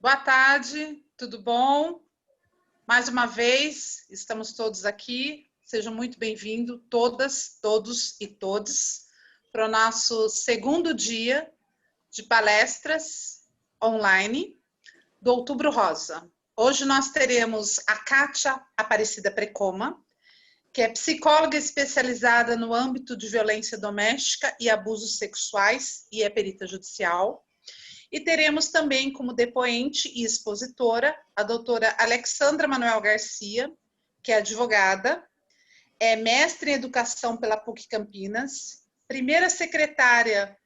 Boa tarde, tudo bom? Mais uma vez, estamos todos aqui. Sejam muito bem-vindos, todas, todos e todes, para o nosso segundo dia de palestras online do Outubro Rosa. Hoje nós teremos a Kátia Aparecida Precoma, que é psicóloga especializada no âmbito de violência doméstica e abusos sexuais e é perita judicial. E teremos também como depoente e expositora a doutora Alexandra Manuel Garcia, que é advogada, é mestre em educação pela PUC Campinas, primeira secretária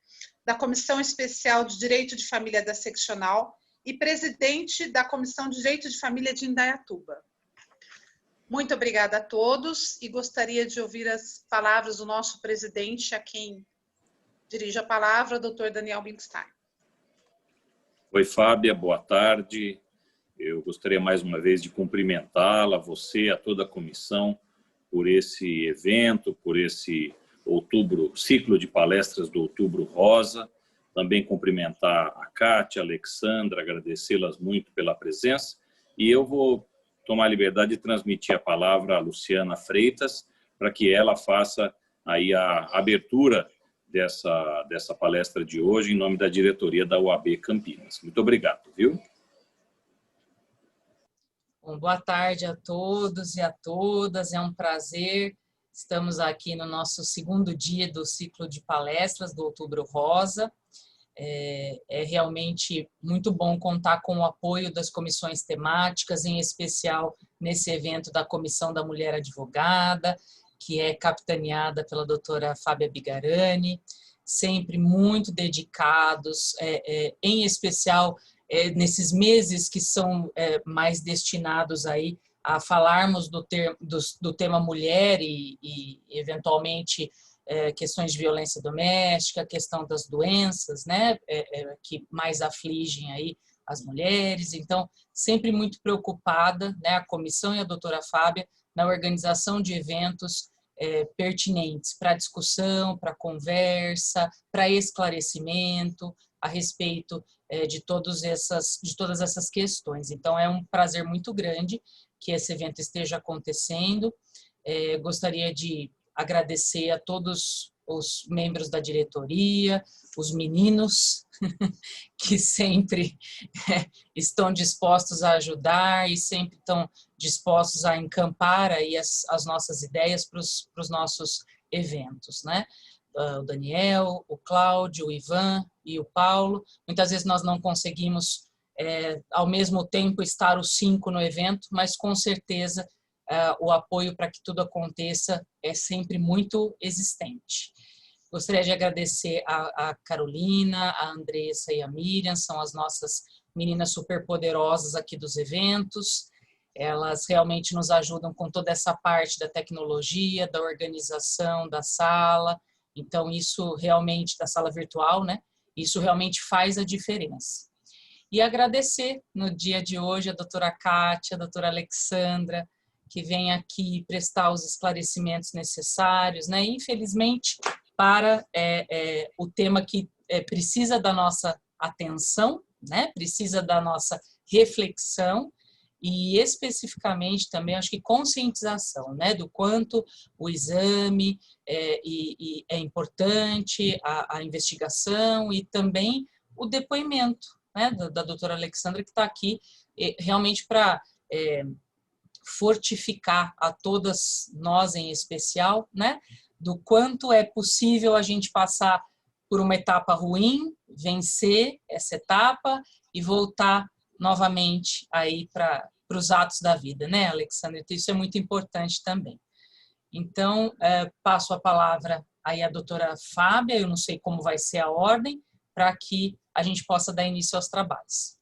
da Comissão Especial de Direito de Família da Seccional e presidente da Comissão de Direito de Família de Indaiatuba. Muito obrigada a todos e gostaria de ouvir as palavras do nosso presidente, a quem dirige a palavra, o doutor Daniel Binkstein. Oi, Fábia, boa tarde. Eu gostaria mais uma vez de cumprimentá-la, você, a toda a comissão, por esse evento, por esse ciclo de palestras do Outubro Rosa. Também cumprimentar a Kátia, a Alexandra, agradecê-las muito pela presença. E eu vou tomar a liberdade de transmitir a palavra à Luciana Freitas, para que ela faça aí a abertura dessa palestra de hoje, em nome da diretoria da UAB Campinas. Muito obrigado, viu? Bom, boa tarde a todos e a todas, é um prazer. Estamos aqui no nosso segundo dia do ciclo de palestras do Outubro Rosa. É realmente muito bom contar com o apoio das comissões temáticas, em especial nesse evento da Comissão da Mulher Advogada, que é capitaneada pela doutora Fábia Bigarani, sempre muito dedicados, em especial nesses meses que são mais destinados aí a falarmos do tema mulher e eventualmente, questões de violência doméstica, questão das doenças, né, que mais afligem aí as mulheres. Então, sempre muito preocupada, né, a comissão e a doutora Fábia, na organização de eventos pertinentes para discussão, para conversa, para esclarecimento a respeito de todas essas questões. Então, é um prazer muito grande que esse evento esteja acontecendo. Gostaria de agradecer a todos os membros da diretoria, os meninos que sempre estão dispostos a ajudar e sempre estão dispostos a encampar aí as nossas ideias para os nossos eventos, né? O Daniel, o Cláudio, o Ivan e o Paulo. Muitas vezes nós não conseguimos ao mesmo tempo estar os 5 no evento, mas com certeza o apoio para que tudo aconteça é sempre muito existente. Gostaria de agradecer a Carolina, a Andressa e a Miriam, são as nossas meninas superpoderosas aqui dos eventos. Elas realmente nos ajudam com toda essa parte da tecnologia, da organização da sala. Então, isso realmente, da sala virtual, né? Isso realmente faz a diferença. E agradecer no dia de hoje a doutora Kátia, a doutora Alexandra, que vem aqui prestar os esclarecimentos necessários, né? Infelizmente, para o tema que precisa da nossa atenção, né? Precisa da nossa reflexão e especificamente também, acho que conscientização, né? Do quanto o exame é importante, a investigação e também o depoimento, né? Da doutora Alexandra, que está aqui realmente para fortificar a todas nós em especial, né? Do quanto é possível a gente passar por uma etapa ruim, vencer essa etapa e voltar novamente aí para os atos da vida, né, Alexandre? Então, isso é muito importante também. Então, passo a palavra aí à doutora Fábia, eu não sei como vai ser a ordem, para que a gente possa dar início aos trabalhos.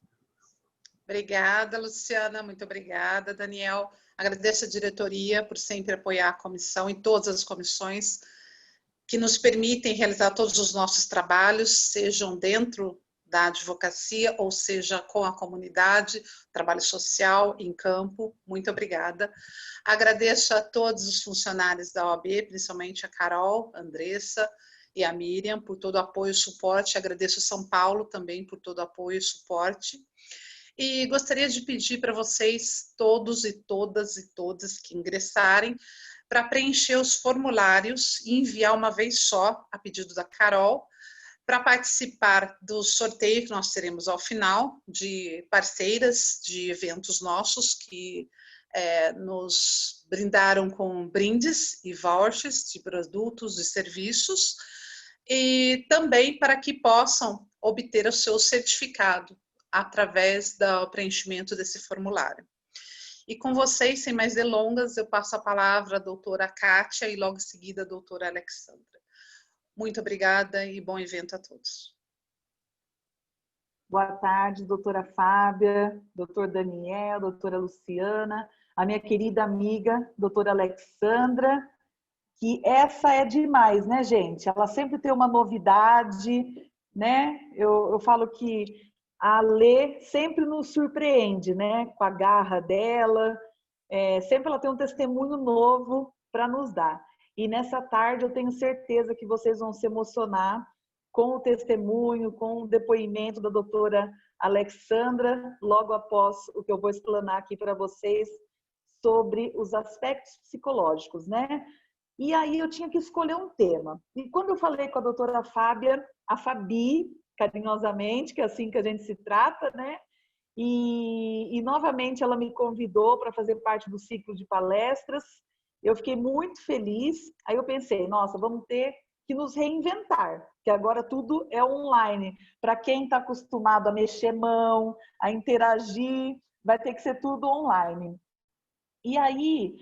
Obrigada, Luciana, muito obrigada, Daniel. Agradeço a diretoria por sempre apoiar a comissão e todas as comissões que nos permitem realizar todos os nossos trabalhos, sejam dentro da advocacia ou seja com a comunidade, trabalho social em campo. Muito obrigada. Agradeço a todos os funcionários da OAB, principalmente a Carol, a Andressa e a Miriam, por todo o apoio e suporte. Agradeço a São Paulo também por todo o apoio e suporte. E gostaria de pedir para vocês, todos e todas e todas que ingressarem, para preencher os formulários e enviar uma vez só, a pedido da Carol, para participar do sorteio que nós teremos ao final, de parceiras de eventos nossos que nos brindaram com brindes e vouchers de produtos e serviços, e também para que possam obter o seu certificado através do preenchimento desse formulário. E com vocês, sem mais delongas, eu passo a palavra à doutora Kátia e logo em seguida a doutora Alexandra. Muito obrigada e bom evento a todos. Boa tarde, doutora Fábia, doutor Daniel, doutora Luciana, a minha querida amiga, doutora Alexandra, que essa é demais, né, gente? Ela sempre tem uma novidade, né? Eu falo que a Lê sempre nos surpreende, né? Com a garra dela, sempre ela tem um testemunho novo para nos dar. E nessa tarde eu tenho certeza que vocês vão se emocionar com o testemunho, com o depoimento da doutora Alexandra, logo após o que eu vou explanar aqui para vocês sobre os aspectos psicológicos, né? E aí eu tinha que escolher um tema. E quando eu falei com a doutora Fábia, a Fabi, carinhosamente, que é assim que a gente se trata, né? E novamente ela me convidou para fazer parte do ciclo de palestras. Eu fiquei muito feliz. Aí eu pensei, nossa, vamos ter que nos reinventar, que agora tudo é online. Para quem está acostumado a mexer mão, a interagir, vai ter que ser tudo online. E aí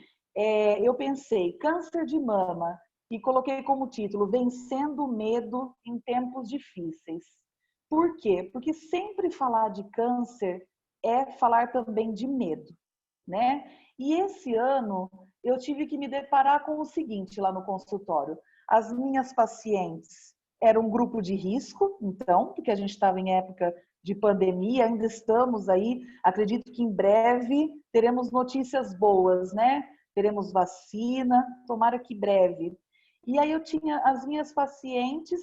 eu pensei, câncer de mama, e coloquei como título, Vencendo o Medo em Tempos Difíceis. Por quê? Porque sempre falar de câncer é falar também de medo, né? E esse ano eu tive que me deparar com o seguinte lá no consultório. As minhas pacientes eram um grupo de risco, então, porque a gente estava em época de pandemia, ainda estamos aí, acredito que em breve teremos notícias boas, né? Teremos vacina, tomara que breve. E aí eu tinha as minhas pacientes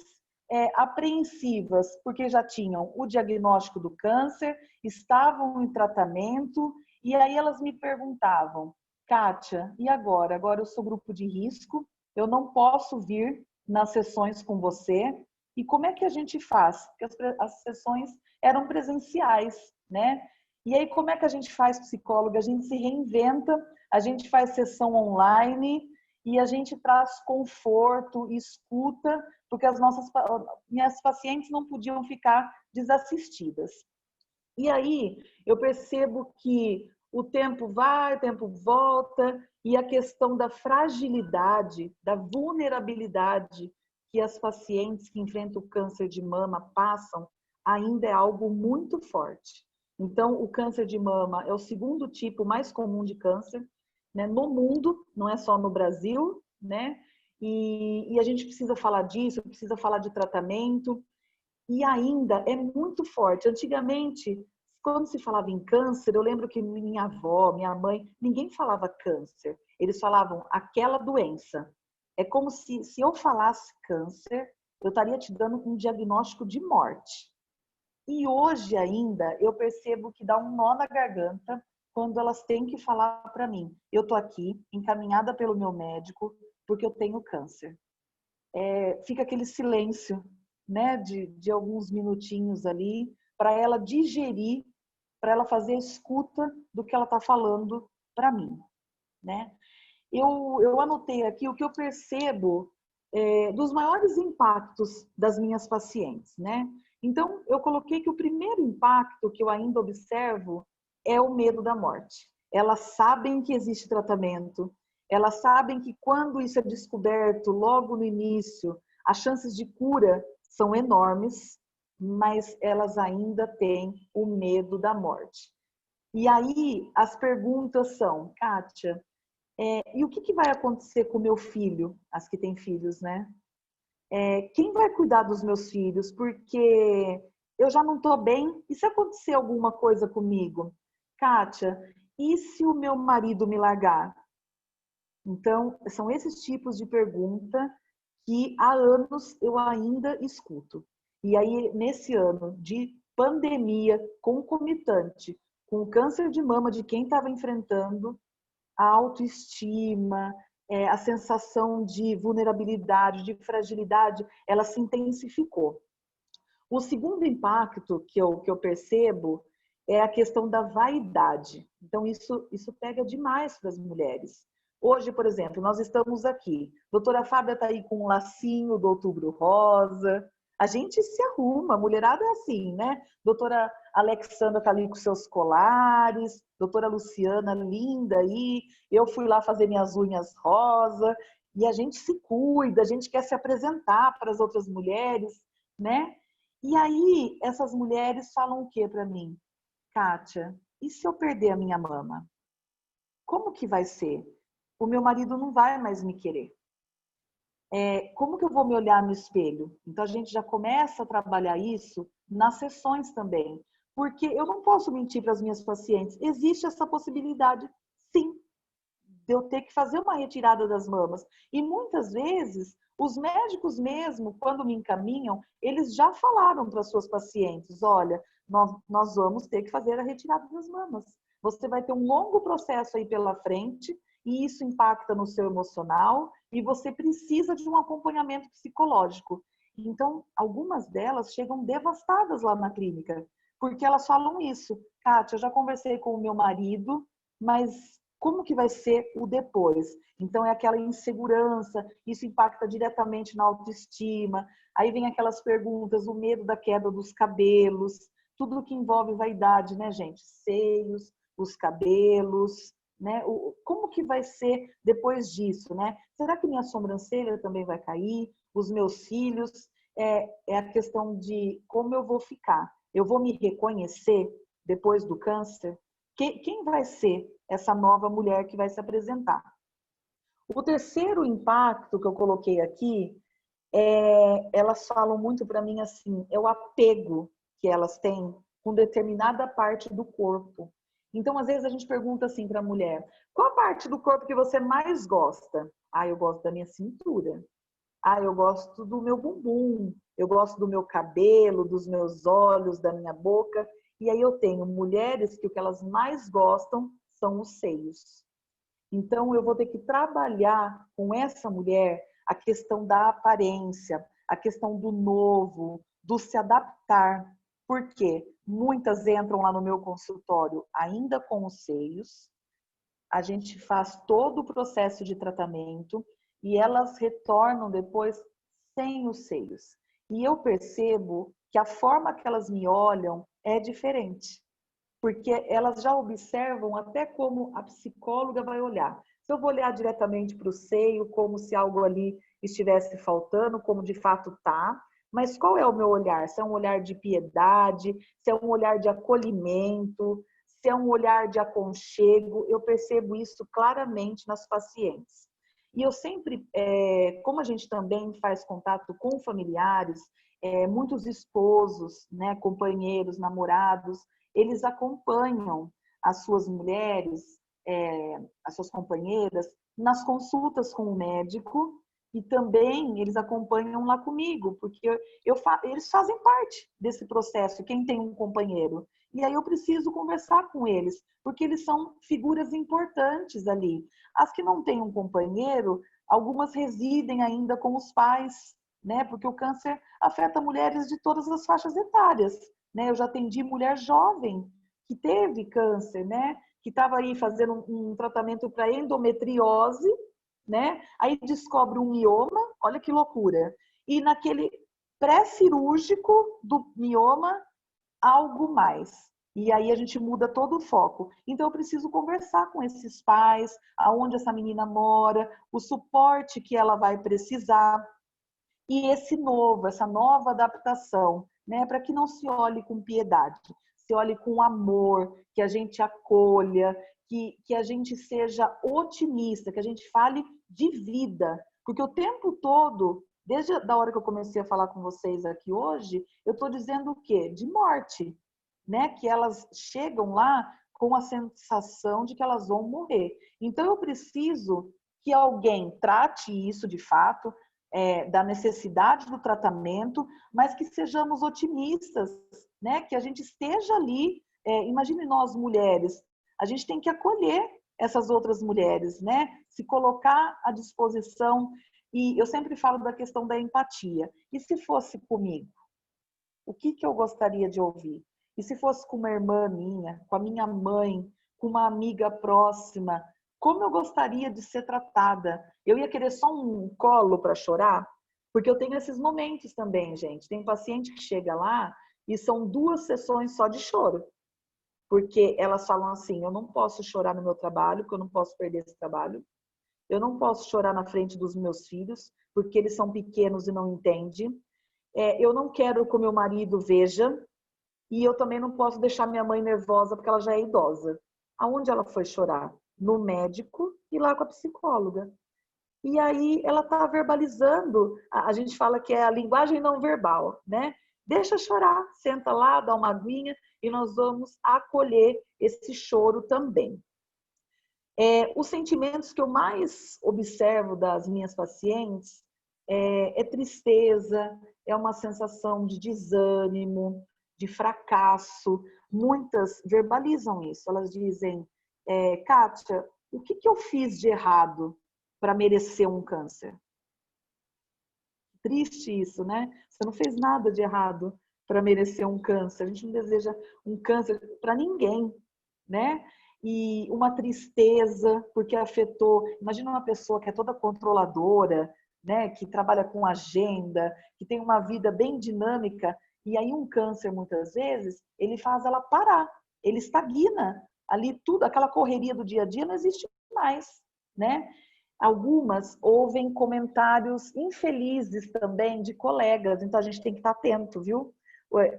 apreensivas, porque já tinham o diagnóstico do câncer, estavam em tratamento, e aí elas me perguntavam, Kátia, e agora? Agora eu sou grupo de risco, eu não posso vir nas sessões com você, e como é que a gente faz? Porque as sessões eram presenciais, né? E aí como é que a gente faz, psicóloga? A gente se reinventa, a gente faz sessão online, e a gente traz conforto, escuta, porque minhas pacientes não podiam ficar desassistidas. E aí eu percebo que o tempo vai, o tempo volta, e a questão da fragilidade, da vulnerabilidade que as pacientes que enfrentam o câncer de mama passam, ainda é algo muito forte. Então, o câncer de mama é o segundo tipo mais comum de câncer, né, no mundo, não é só no Brasil, né? E a gente precisa falar disso, precisa falar de tratamento, e ainda é muito forte. Antigamente, quando se falava em câncer, eu lembro que minha avó, minha mãe, ninguém falava câncer, eles falavam aquela doença. É como se eu falasse câncer, eu estaria te dando um diagnóstico de morte. E hoje ainda eu percebo que dá um nó na garganta quando elas têm que falar para mim, eu tô aqui, encaminhada pelo meu médico, porque eu tenho câncer. Fica aquele silêncio, né, de alguns minutinhos ali, para ela digerir, para ela fazer a escuta do que ela está falando para mim, né? Eu anotei aqui o que eu percebo dos maiores impactos das minhas pacientes, né? Então, eu coloquei que o primeiro impacto que eu ainda observo é o medo da morte. Elas sabem que existe tratamento, elas sabem que quando isso é descoberto logo no início, as chances de cura são enormes, mas elas ainda têm o medo da morte. E aí as perguntas são, Kátia, e o que vai acontecer com o meu filho? As que têm filhos, né? Quem vai cuidar dos meus filhos? Porque eu já não estou bem. E se acontecer alguma coisa comigo? Kátia, e se o meu marido me largar? Então, são esses tipos de pergunta que há anos eu ainda escuto. E aí, nesse ano de pandemia concomitante com o câncer de mama de quem estava enfrentando, a autoestima, a sensação de vulnerabilidade, de fragilidade, ela se intensificou. O segundo impacto que eu percebo é a questão da vaidade. Então, isso pega demais para as mulheres. Hoje, por exemplo, nós estamos aqui. A doutora Fábia está aí com um lacinho do Outubro Rosa. A gente se arruma, a mulherada é assim, né? Doutora Alexandra está ali com seus colares, doutora Luciana, linda aí. Eu fui lá fazer minhas unhas rosa. E a gente se cuida, a gente quer se apresentar para as outras mulheres, né? E aí, essas mulheres falam o que para mim? Kátia, e se eu perder a minha mama? Como que vai ser? O meu marido não vai mais me querer. Como que eu vou me olhar no espelho? Então, a gente já começa a trabalhar isso nas sessões também. Porque eu não posso mentir para as minhas pacientes. Existe essa possibilidade, sim, de eu ter que fazer uma retirada das mamas. E muitas vezes, os médicos mesmo, quando me encaminham, eles já falaram para as suas pacientes, olha, nós vamos ter que fazer a retirada das mamas. Você vai ter um longo processo aí pela frente, e isso impacta no seu emocional, e você precisa de um acompanhamento psicológico. Então, algumas delas chegam devastadas lá na clínica, porque elas falam isso. Kátia, eu já conversei com o meu marido, mas como que vai ser o depois? Então, é aquela insegurança, isso impacta diretamente na autoestima. Aí vem aquelas perguntas, o medo da queda dos cabelos, tudo que envolve vaidade, né, gente? Seios, os cabelos, né? Como que vai ser depois disso, né? Será que minha sobrancelha também vai cair? Os meus cílios? É a questão de como eu vou ficar. Eu vou me reconhecer depois do câncer? Quem vai ser essa nova mulher que vai se apresentar? O terceiro impacto que eu coloquei aqui, elas falam muito para mim assim, é o apego que elas têm com determinada parte do corpo. Então, às vezes a gente pergunta assim para a mulher, qual a parte do corpo que você mais gosta? Ah, eu gosto da minha cintura. Ah, eu gosto do meu bumbum. Eu gosto do meu cabelo, dos meus olhos, da minha boca. E aí eu tenho mulheres que o que elas mais gostam são os seios. Então eu vou ter que trabalhar com essa mulher a questão da aparência, a questão do novo, do se adaptar. Por quê? Muitas entram lá no meu consultório ainda com os seios. A gente faz todo o processo de tratamento e elas retornam depois sem os seios. E eu percebo que a forma que elas me olham é diferente, porque elas já observam até como a psicóloga vai olhar. Se eu vou olhar diretamente para o seio, como se algo ali estivesse faltando, como de fato está, mas qual é o meu olhar? Se é um olhar de piedade, se é um olhar de acolhimento, se é um olhar de aconchego, eu percebo isso claramente nas pacientes. E eu sempre, como a gente também faz contato com familiares, muitos esposos, né, companheiros, namorados, eles acompanham as suas mulheres, as suas companheiras, nas consultas com o médico e também eles acompanham lá comigo, porque eles fazem parte desse processo, quem tem um companheiro. E aí eu preciso conversar com eles, porque eles são figuras importantes ali. As que não têm um companheiro, algumas residem ainda com os pais, né? Porque o câncer afeta mulheres de todas as faixas etárias, né? Eu já atendi mulher jovem que teve câncer, né? Que estava aí fazendo um tratamento para endometriose, né? Aí descobre um mioma, olha que loucura. E naquele pré-cirúrgico do mioma, algo mais. E aí a gente muda todo o foco. Então eu preciso conversar com esses pais, aonde essa menina mora, o suporte que ela vai precisar. E essa nova adaptação, né? Para que não se olhe com piedade, se olhe com amor, que a gente acolha, que a gente seja otimista, que a gente fale de vida. Porque o tempo todo, desde a hora que eu comecei a falar com vocês aqui hoje, eu estou dizendo o quê? De morte, né? Que elas chegam lá com a sensação de que elas vão morrer. Então eu preciso que alguém trate isso de fato, da necessidade do tratamento, mas que sejamos otimistas, né? Que a gente esteja ali, imagine nós mulheres, a gente tem que acolher essas outras mulheres, né? Se colocar à disposição. E eu sempre falo da questão da empatia. E se fosse comigo? O que eu gostaria de ouvir? E se fosse com uma irmã minha, com a minha mãe, com uma amiga próxima, como eu gostaria de ser tratada? Eu ia querer só um colo para chorar? Porque eu tenho esses momentos também, gente. Tem paciente que chega lá e são 2 sessões só de choro. Porque elas falam assim, eu não posso chorar no meu trabalho, porque eu não posso perder esse trabalho. Eu não posso chorar na frente dos meus filhos, porque eles são pequenos e não entendem. Eu não quero que o meu marido veja. E eu também não posso deixar minha mãe nervosa, porque ela já é idosa. Aonde ela foi chorar? No médico e lá com a psicóloga. E aí ela está verbalizando, a gente fala que é a linguagem não verbal, né? Deixa chorar, senta lá, dá uma aguinha e nós vamos acolher esse choro também. Os sentimentos que eu mais observo das minhas pacientes é tristeza, é uma sensação de desânimo, de fracasso. Muitas verbalizam isso, elas dizem, Kátia, o que eu fiz de errado para merecer um câncer? Triste isso, né? Você não fez nada de errado para merecer um câncer. A gente não deseja um câncer para ninguém, né? E uma tristeza porque afetou. Imagina uma pessoa que é toda controladora, né? Que trabalha com agenda, que tem uma vida bem dinâmica, e aí um câncer muitas vezes ele faz ela parar, ele estagna ali tudo, aquela correria do dia a dia não existe mais, né? Algumas ouvem comentários infelizes também de colegas, então a gente tem que estar atento, viu?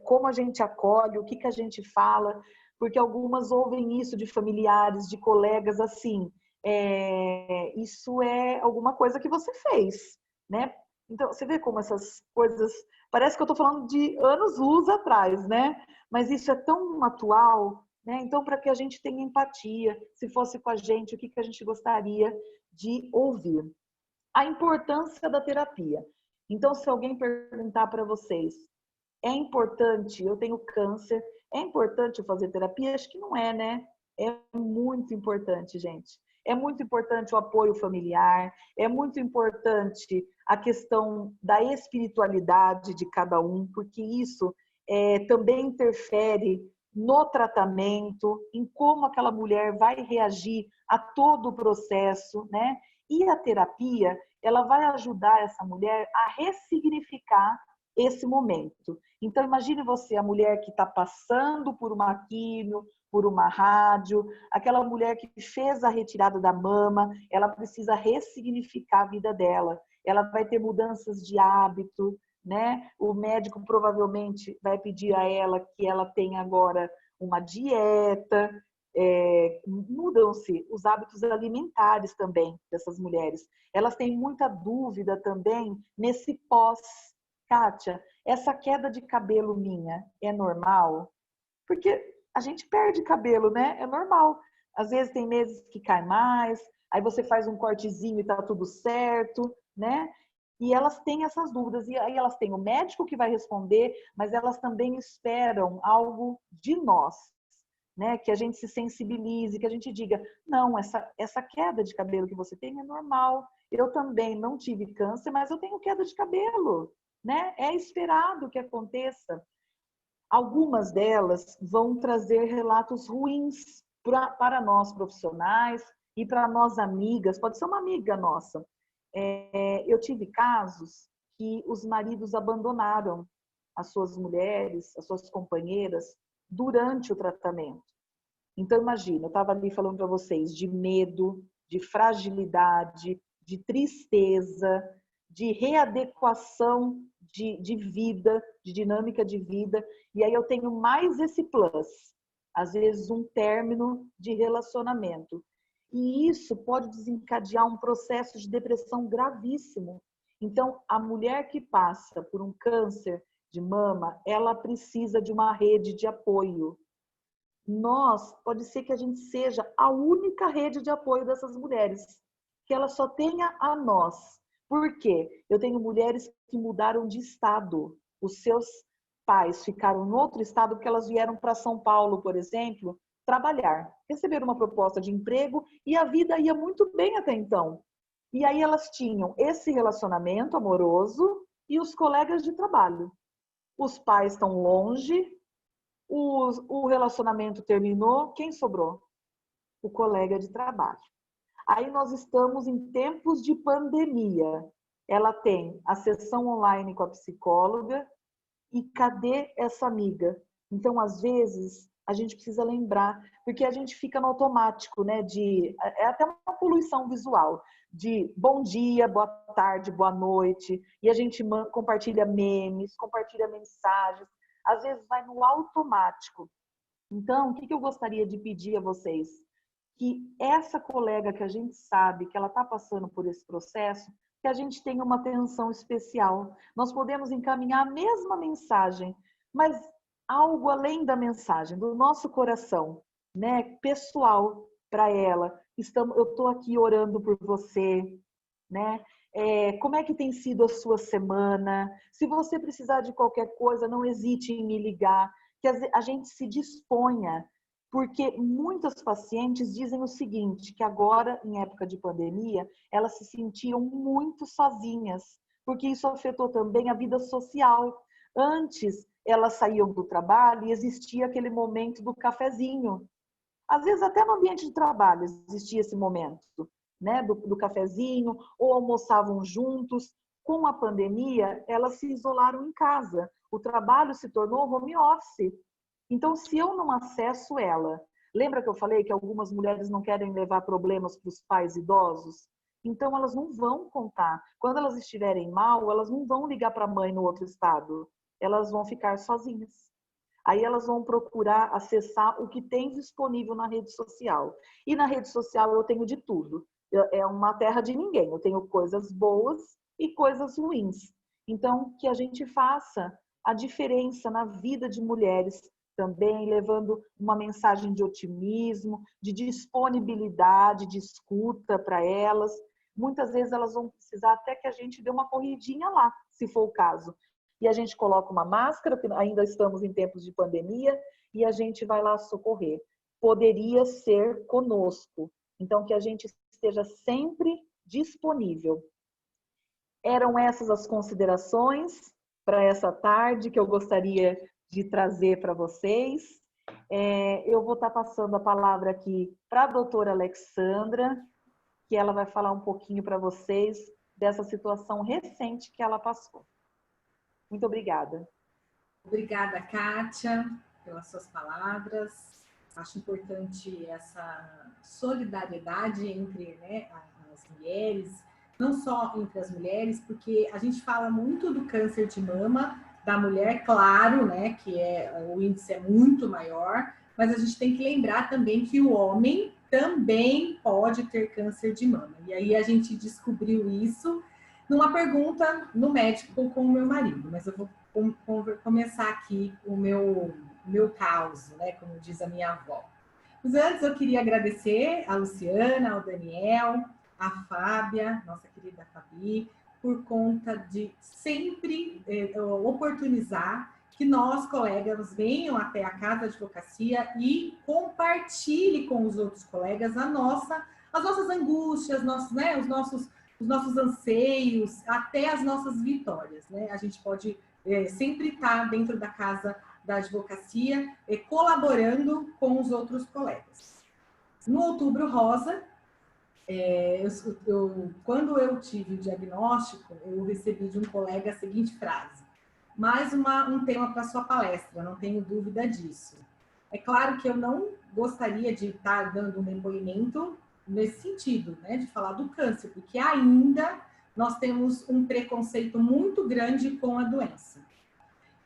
Como a gente acolhe, o que a gente fala, porque algumas ouvem isso de familiares, de colegas, assim, isso é alguma coisa que você fez, né? Então, você vê como essas coisas, parece que eu estou falando de anos-luz atrás, né? Mas isso é tão atual, né? Então, para que a gente tenha empatia, se fosse com a gente, o que a gente gostaria de ouvir. A importância da terapia. Então, se alguém perguntar para vocês, é importante, eu tenho câncer, é importante eu fazer terapia? Acho que não é, né? É muito importante, gente. É muito importante o apoio familiar, é muito importante a questão da espiritualidade de cada um, porque isso também interfere no tratamento, em como aquela mulher vai reagir a todo o processo, né? E a terapia, ela vai ajudar essa mulher a ressignificar esse momento. Então, imagine você, a mulher que está passando por uma químio, por uma rádio, aquela mulher que fez a retirada da mama, ela precisa ressignificar a vida dela. Ela vai ter mudanças de hábito, né? O médico provavelmente vai pedir a ela que ela tenha agora uma dieta, mudam-se os hábitos alimentares também dessas mulheres. Elas têm muita dúvida também nesse pós. Kátia, essa queda de cabelo minha é normal? Porque a gente perde cabelo, né? É normal. Às vezes tem meses que cai mais, aí você faz um cortezinho e tá tudo certo, né? E elas têm essas dúvidas, e aí elas têm o médico que vai responder, mas elas também esperam algo de nós, né? Que a gente se sensibilize, que a gente diga, não, essa queda de cabelo que você tem é normal. Eu também não tive câncer, mas eu tenho queda de cabelo, né? É esperado que aconteça. Algumas delas vão trazer relatos ruins para nós profissionais e para nós amigas, pode ser uma amiga nossa. Eu tive casos que os maridos abandonaram as suas mulheres, as suas companheiras, durante o tratamento. Então, imagina, eu estava ali falando para vocês de medo, de fragilidade, de tristeza, de readequação de vida, de dinâmica de vida, e aí eu tenho mais esse plus, às vezes um término de relacionamento. E isso pode desencadear um processo de depressão gravíssimo. Então, a mulher que passa por um câncer de mama, ela precisa de uma rede de apoio. Pode ser que a gente seja a única rede de apoio dessas mulheres, que ela só tenha a nós. Por quê? Eu tenho mulheres que mudaram de estado. Os seus pais ficaram em outro estado porque elas vieram para São Paulo, por exemplo, trabalhar, receberam uma proposta de emprego e a vida ia muito bem até então. E aí elas tinham esse relacionamento amoroso e os colegas de trabalho. Os pais estão longe, o relacionamento terminou, quem sobrou? O colega de trabalho. Aí nós estamos em tempos de pandemia. Ela tem a sessão online com a psicóloga e cadê essa amiga? Então, às vezes, a gente precisa lembrar, porque a gente fica no automático, né? É até uma poluição visual, de bom dia, boa tarde, boa noite, e a gente compartilha memes, compartilha mensagens, às vezes vai no automático. Então, o que eu gostaria de pedir a vocês? Que essa colega que a gente sabe que ela está passando por esse processo, que a gente tenha uma atenção especial. Nós podemos encaminhar a mesma mensagem, mas algo além da mensagem, do nosso coração, né, pessoal para ela. Eu estou aqui orando por você, né? Como é que tem sido a sua semana? Se você precisar de qualquer coisa, não hesite em me ligar, que a gente se disponha. Porque muitas pacientes dizem o seguinte, que agora, em época de pandemia, elas se sentiam muito sozinhas, porque isso afetou também a vida social. Antes, elas saíam do trabalho e existia aquele momento do cafezinho. Às vezes, até no ambiente de trabalho existia esse momento, né, do cafezinho, ou almoçavam juntos. Com a pandemia, elas se isolaram em casa. O trabalho se tornou home office. Então, se eu não acesso ela, lembra que eu falei que algumas mulheres não querem levar problemas para os pais idosos? Então, elas não vão contar. Quando elas estiverem mal, elas não vão ligar para a mãe no outro estado. Elas vão ficar sozinhas. Aí elas vão procurar acessar o que tem disponível na rede social. E na rede social eu tenho de tudo. É uma terra de ninguém. Eu tenho coisas boas e coisas ruins. Então, que a gente faça a diferença na vida de mulheres, também levando uma mensagem de otimismo, de disponibilidade, de escuta para elas. Muitas vezes elas vão precisar até que a gente dê uma corridinha lá, se for o caso. E a gente coloca uma máscara, porque ainda estamos em tempos de pandemia, e a gente vai lá socorrer. Poderia ser conosco. Então, que a gente esteja sempre disponível. Eram essas as considerações para essa tarde que eu gostaria de trazer para vocês. Eu vou estar passando a palavra aqui para a doutora Alexandra, que ela vai falar um pouquinho para vocês dessa situação recente que ela passou. Muito obrigada. Obrigada, Kátia, pelas suas palavras. Acho importante essa solidariedade entre, né, as mulheres, não só entre as mulheres, porque a gente fala muito do câncer de mama, da mulher, claro, né, que o índice é muito maior, mas a gente tem que lembrar também que o homem também pode ter câncer de mama. E aí a gente descobriu isso numa pergunta no médico com o meu marido, mas eu vou começar aqui o meu caos, né, como diz a minha avó. Mas antes eu queria agradecer a Luciana, ao Daniel, a Fábia, nossa querida Fabi, por conta de sempre oportunizar que nós, colegas, venham até a Casa de Advocacia e compartilhem com os outros colegas as nossas angústias, né, os nossos anseios, até as nossas vitórias, né? A gente pode sempre estar dentro da Casa da Advocacia, colaborando com os outros colegas. No Outubro Rosa, quando eu tive o diagnóstico, eu recebi de um colega a seguinte frase: mais um tema para sua palestra, não tenho dúvida disso. É claro que eu não gostaria de estar dando um depoimento nesse sentido, né, de falar do câncer, porque ainda nós temos um preconceito muito grande com a doença.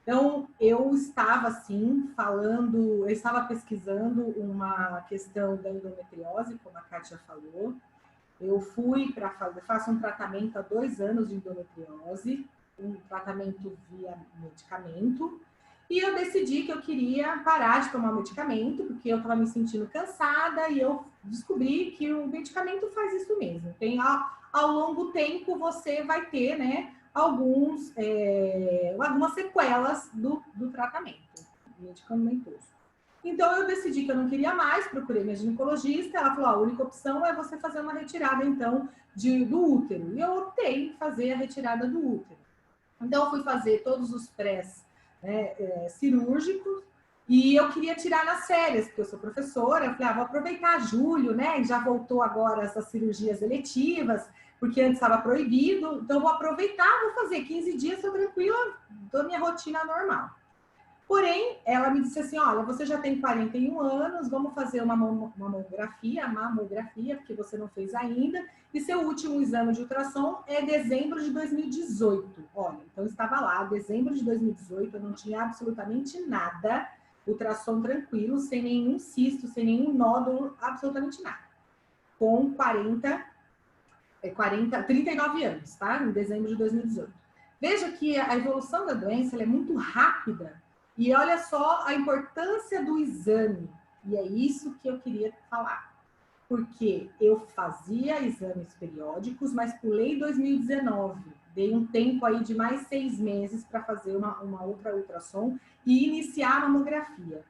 Então, eu estava, assim, eu estava pesquisando uma questão da endometriose, como a Kátia falou. Eu faço um tratamento há 2 anos de endometriose, um tratamento via medicamento, e eu decidi que eu queria parar de tomar medicamento, porque eu estava me sentindo cansada, e eu descobri que o medicamento faz isso mesmo. Ao longo do tempo, você vai ter, né, algumas sequelas do tratamento medicamentoso. Então, eu decidi que eu não queria mais, procurei minha ginecologista, ela falou, a única opção é você fazer uma retirada, então, do útero. E eu optei em fazer a retirada do útero. Então, eu fui fazer todos os cirúrgicos e eu queria tirar nas férias, porque eu sou professora. Eu falei, vou aproveitar julho, né? E já voltou agora essas cirurgias eletivas, porque antes estava proibido. Então, eu vou aproveitar, vou fazer 15 dias, estou tranquila, da minha rotina normal. Porém, ela me disse assim, olha, você já tem 41 anos, vamos fazer uma mamografia, porque você não fez ainda, e seu último exame de ultrassom é dezembro de 2018. Olha, então estava lá, dezembro de 2018, eu não tinha absolutamente nada, ultrassom tranquilo, sem nenhum cisto, sem nenhum nódulo, absolutamente nada. Com 39 anos, tá? Em dezembro de 2018. Veja que a evolução da doença ela é muito rápida. E olha só a importância do exame. E é isso que eu queria falar. Porque eu fazia exames periódicos, mas pulei 2019. Dei um tempo aí de mais 6 meses para fazer uma outra ultrassom e iniciar a mamografia.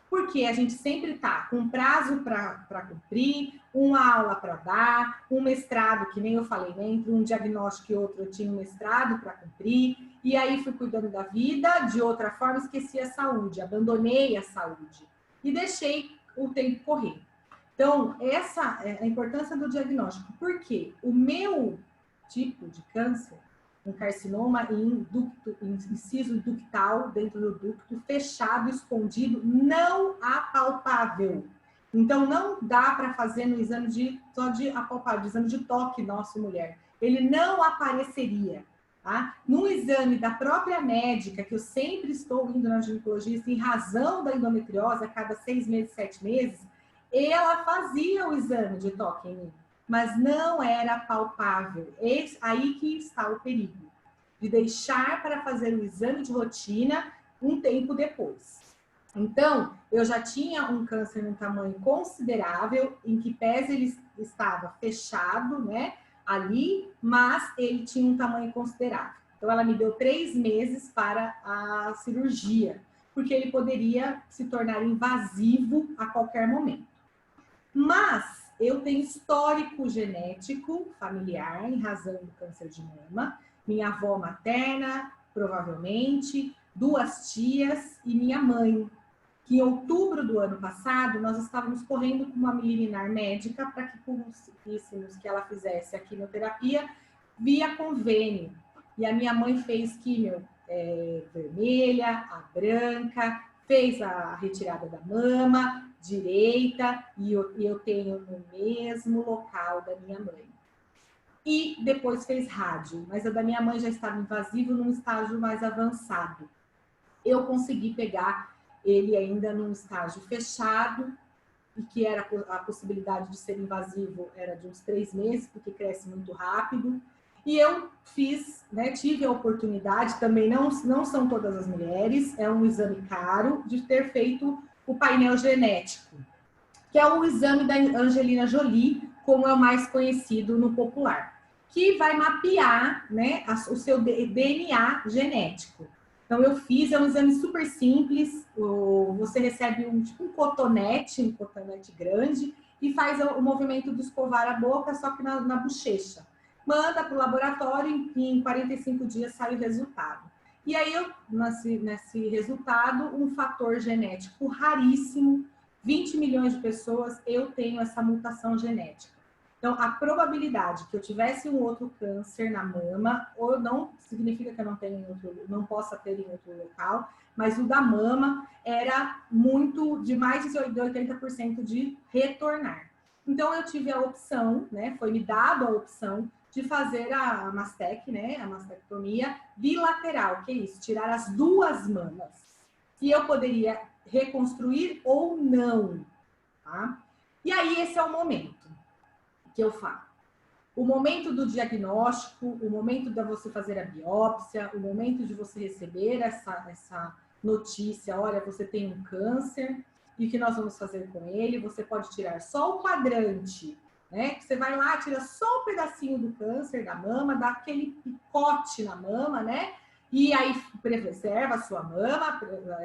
Porque a gente sempre está com prazo para cumprir, uma aula para dar, um mestrado, que nem eu falei, né? Entre um diagnóstico e outro eu tinha um mestrado para cumprir, e aí fui cuidando da vida, de outra forma esqueci a saúde, abandonei a saúde e deixei o tempo correr. Então, essa é a importância do diagnóstico, porque o meu tipo de câncer, um carcinoma em inciso ductal, dentro do ducto, fechado, escondido, não apalpável. Então, não dá para fazer no exame só de apalpável, exame de toque nosso, mulher. Ele não apareceria. Tá? No exame da própria médica, que eu sempre estou indo na ginecologista, em razão da endometriose, a cada 6 meses, 7 meses, ela fazia o exame de toque em mim, mas não era palpável. Aí que está o perigo, de deixar para fazer o exame de rotina um tempo depois. Então, eu já tinha um câncer num tamanho considerável, em que pese ele estava fechado, né, ali, mas ele tinha um tamanho considerável. Então, ela me deu 3 meses para a cirurgia, porque ele poderia se tornar invasivo a qualquer momento. Mas eu tenho histórico genético familiar em razão do câncer de mama, minha avó materna, provavelmente, 2 tias e minha mãe, que em outubro do ano passado nós estávamos correndo com uma liminar médica para que conseguíssemos que ela fizesse a quimioterapia via convênio. E a minha mãe fez quimio vermelha, a branca, fez a retirada da mama direita, e eu tenho no mesmo local da minha mãe. E depois fez rádio, mas a da minha mãe já estava invasivo num estágio mais avançado. Eu consegui pegar ele ainda num estágio fechado, e que era a possibilidade de ser invasivo era de uns 3 meses, porque cresce muito rápido. E eu fiz, né, tive a oportunidade, também não são todas as mulheres, é um exame caro, de ter feito o painel genético, que é o exame da Angelina Jolie, como é o mais conhecido no popular, que vai mapear, né, o seu DNA genético. Então, eu fiz, é um exame super simples, você recebe um cotonete grande, e faz o movimento de escovar a boca, só que na bochecha. Manda para o laboratório e em 45 dias sai o resultado. E aí, nesse resultado, um fator genético raríssimo, 20 milhões de pessoas, eu tenho essa mutação genética. Então, a probabilidade que eu tivesse um outro câncer na mama, ou não significa que eu não possa ter em outro local, mas o da mama era de mais de 80% de retornar. Então, eu tive a opção, né, foi me dado a opção de fazer a mastec, né, a mastectomia bilateral, que é isso, tirar as 2 mamas. E eu poderia reconstruir ou não, tá? E aí, esse é o momento que eu falo. O momento do diagnóstico, o momento de você fazer a biópsia, o momento de você receber essa notícia, olha, você tem um câncer, e o que nós vamos fazer com ele? Você pode tirar só o quadrante, né? Que você vai lá, tira só um pedacinho do câncer da mama, dá aquele picote na mama, né? E aí preserva a sua mama,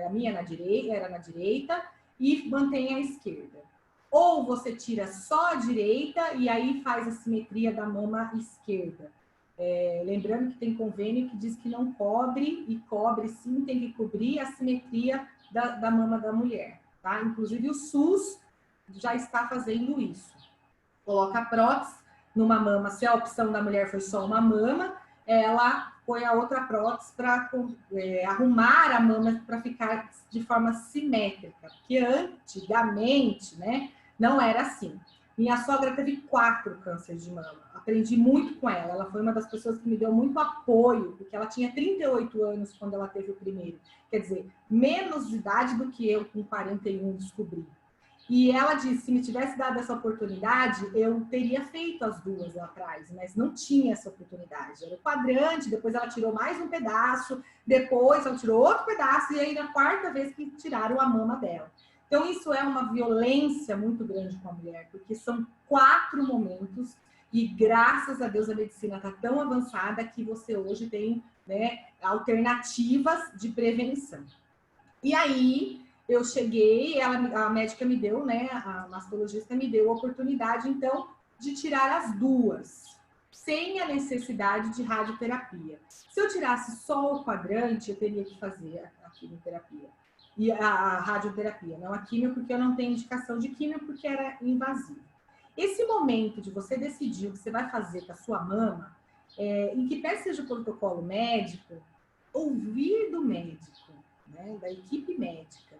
a minha era na direita, e mantém a esquerda. Ou você tira só a direita e aí faz a simetria da mama esquerda. Lembrando que tem convênio que diz que não cobre, e cobre sim, tem que cobrir a simetria da mama da mulher, tá? Inclusive o SUS já está fazendo isso. Coloca a prótese numa mama, se a opção da mulher foi só uma mama, ela põe a outra prótese para arrumar a mama para ficar de forma simétrica, porque antigamente, né, não era assim. Minha sogra teve 4 cânceres de mama. Aprendi muito com ela. Ela foi uma das pessoas que me deu muito apoio, porque ela tinha 38 anos quando ela teve o primeiro. Quer dizer, menos de idade do que eu, com 41, descobri. E ela disse, se me tivesse dado essa oportunidade, eu teria feito as 2 lá atrás, mas não tinha essa oportunidade. Era o quadrante, depois ela tirou mais um pedaço, depois ela tirou outro pedaço, e aí na 4ª vez que tiraram a mama dela. Então, isso é uma violência muito grande com a mulher, porque são 4 momentos e, graças a Deus, a medicina está tão avançada que você hoje tem, né, alternativas de prevenção. E aí, eu cheguei, a médica me deu, né, a mastologista me deu a oportunidade, então, de tirar as 2, sem a necessidade de radioterapia. Se eu tirasse só o quadrante, eu teria que fazer a quimioterapia. E a radioterapia, não a quimio, porque eu não tenho indicação de quimio, porque era invasivo. Esse momento de você decidir o que você vai fazer com a sua mama, em que pé seja o protocolo médico, ouvir do médico, né, da equipe médica,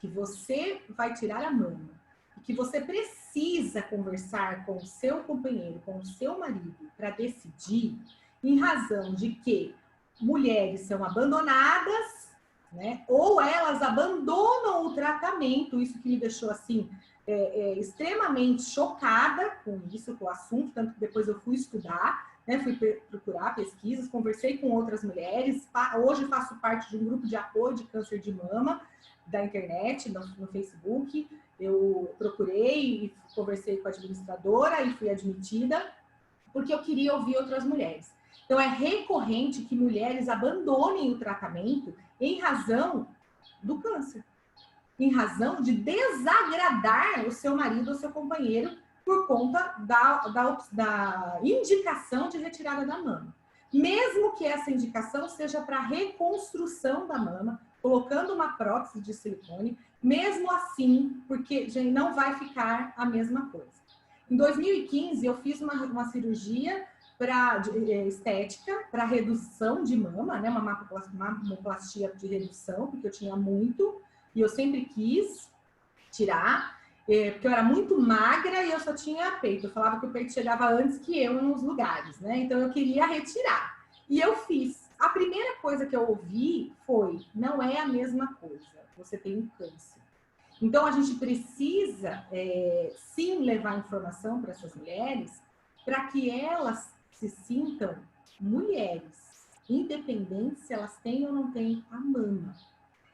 que você vai tirar a mama, e que você precisa conversar com o seu companheiro, com o seu marido, para decidir, em razão de que mulheres são abandonadas, né? Ou elas abandonam o tratamento, isso que me deixou assim extremamente chocada com isso, com o assunto, tanto que depois eu fui estudar, né? Fui procurar pesquisas, conversei com outras mulheres, hoje faço parte de um grupo de apoio de câncer de mama da internet, no Facebook, eu procurei e conversei com a administradora e fui admitida, porque eu queria ouvir outras mulheres. Então, é recorrente que mulheres abandonem o tratamento em razão do câncer. Em razão de desagradar o seu marido ou seu companheiro por conta da indicação de retirada da mama. Mesmo que essa indicação seja para reconstrução da mama, colocando uma prótese de silicone, mesmo assim, porque não vai ficar a mesma coisa. Em 2015, eu fiz uma cirurgia estética, para redução de mama, né? Uma mamoplastia de redução, porque eu tinha muito, e eu sempre quis tirar, porque eu era muito magra e eu só tinha peito. Eu falava que o peito chegava antes que eu nos lugares, né? Então eu queria retirar. E eu fiz. A primeira coisa que eu ouvi foi, não é a mesma coisa, você tem um câncer. Então a gente precisa, sim, levar informação para essas mulheres, para que elas se sintam mulheres, independente se elas têm ou não têm a mama.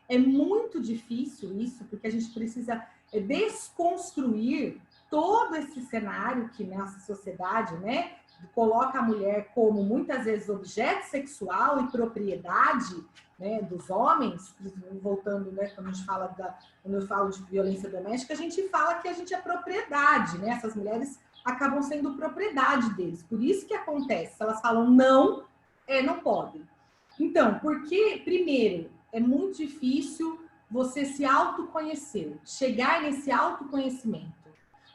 É muito difícil isso, porque a gente precisa desconstruir todo esse cenário que nossa sociedade, né, coloca a mulher como muitas vezes objeto sexual e propriedade, né, dos homens. Voltando, né, quando eu falo de violência doméstica, a gente fala que a gente é propriedade, né? Essas mulheres acabam sendo propriedade deles. Por isso que acontece, se elas falam não, não podem. Então, porque, primeiro, é muito difícil você se autoconhecer, chegar nesse autoconhecimento.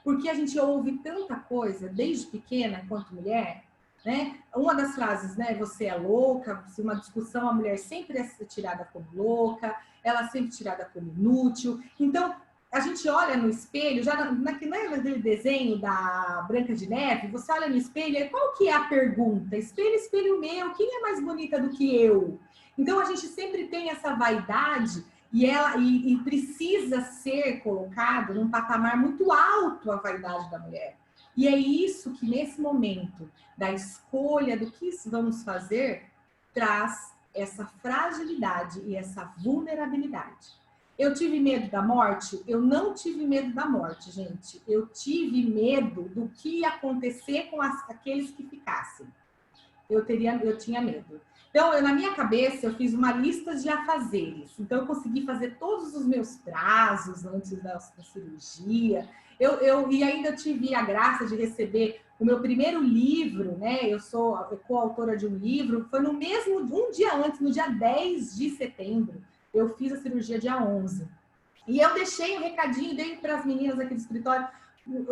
Porque a gente ouve tanta coisa, desde pequena quanto mulher, né? Uma das frases, né? Você é louca, se uma discussão, a mulher sempre é tirada como louca, ela é sempre tirada como inútil. Então, a gente olha no espelho, já naquele desenho da Branca de Neve, você olha no espelho, e qual que é a pergunta? Espelho, espelho meu, quem é mais bonita do que eu? Então, a gente sempre tem essa vaidade e precisa ser colocado num patamar muito alto a vaidade da mulher. E é isso que, nesse momento da escolha do que vamos fazer, traz essa fragilidade e essa vulnerabilidade. Eu tive medo da morte? Eu não tive medo da morte, gente. Eu tive medo do que ia acontecer com aqueles que ficassem. Eu tinha medo. Então, na minha cabeça, eu fiz uma lista de afazeres. Então, eu consegui fazer todos os meus prazos antes da cirurgia. E ainda tive a graça de receber o meu primeiro livro, né? Eu sou coautora de um livro. Foi no mesmo, um dia antes, no dia 10 de setembro. Eu fiz a cirurgia dia 11. E eu deixei um recadinho, dei para as meninas aqui do escritório,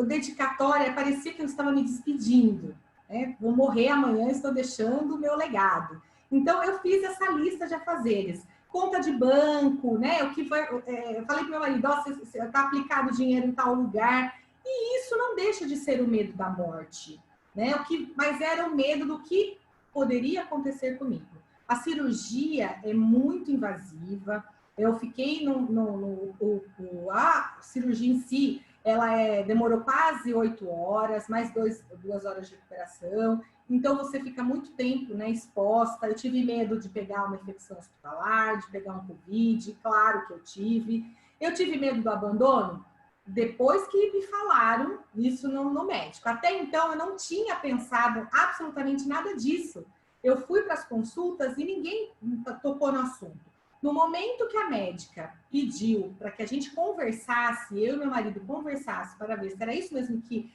dedicatória, parecia que eu estava me despedindo. Né? Vou morrer amanhã, estou deixando o meu legado. Então, eu fiz essa lista de afazeres. Conta de banco, né? O que foi, eu falei para meu marido, está aplicado dinheiro em tal lugar. E isso não deixa de ser o medo da morte. Né? Mas era o medo do que poderia acontecer comigo. A cirurgia é muito invasiva. Eu fiquei a cirurgia em si, ela demorou quase 8 horas, mais 2 horas de recuperação. Então, você fica muito tempo, né, exposta. Eu tive medo de pegar uma infecção hospitalar, de pegar um Covid, claro que eu tive. Eu tive medo do abandono depois que me falaram isso no médico. Até então, eu não tinha pensado absolutamente nada disso. Eu fui para as consultas e ninguém tocou no assunto. No momento que a médica pediu para que a gente conversasse, eu e meu marido conversasse para ver se era isso mesmo que